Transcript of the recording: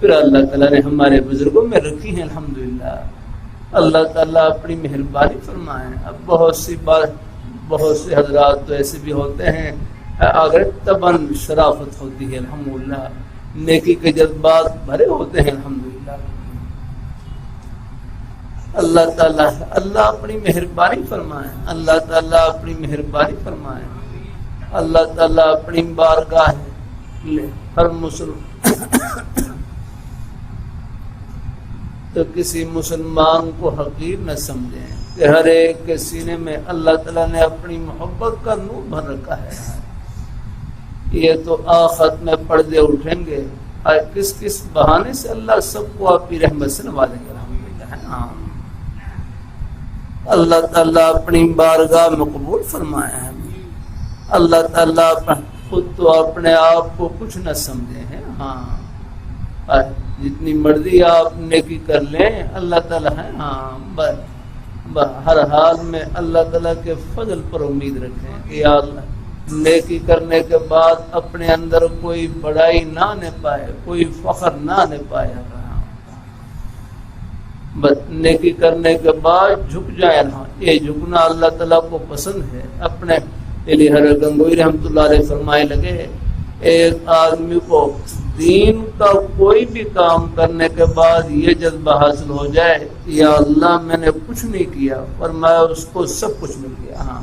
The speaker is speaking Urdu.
پھر اللہ تعالیٰ نے ہمارے بزرگوں میں رکھی ہیں الحمدللہ۔ اللہ تعالیٰ اپنی مہربانی فرمائیں۔ اب بہت سے حضرات تو ایسے بھی ہوتے ہیں اگر تباً شرافت ہوتی ہے الحمدللہ، نیکی کے جذبات بھرے ہوتے ہیں الحمدللہ۔ اللہ تعالیٰ اپنی مہربانی فرمائیں، اللہ تعالیٰ اپنی مہربانی فرمائیں، اللہ تعالیٰ اپنی بارگاہ ہر مسلم تو کسی مسلمان کو حقیر نہ سمجھیں کہ ہر ایک کے سینے میں اللہ تعالیٰ نے اپنی محبت کا نور بھر رکھا ہے۔ یہ تو آخرت میں پردے اٹھیں گے، کس کس بہانے سے اللہ سب کو اپنی رحمت سے نوازیں گے الحمدللہ۔ اللہ تعالیٰ اپنی بارگاہ میں قبول فرمائے۔ اللہ تعالیٰ خود تو اپنے آپ کو کچھ نہ سمجھے ہیں، ہاں جتنی مرضی آپ نیکی کر لیں اللہ تعالیٰ ہے، ہاں ہر حال میں اللہ تعالیٰ کے فضل پر امید رکھیں کہ یا اللہ نیکی کرنے کے بعد اپنے اندر کوئی بڑائی نہ آنے پائے، کوئی فخر نہ آنے پائے، بس نیکی کرنے کے بعد جھک جائیں۔ یہ جھکنا اللہ تعالیٰ کو پسند ہے۔ اپنے علی حضرت گنگوئی رحمۃ اللہ علیہ فرمائے لگے ایک آدمی کو دین کا کوئی بھی کام کرنے کے بعد یہ جذبہ حاصل ہو جائے یا اللہ میں نے کچھ نہیں کیا اور میں اس کو سب کچھ مل گیا، ہاں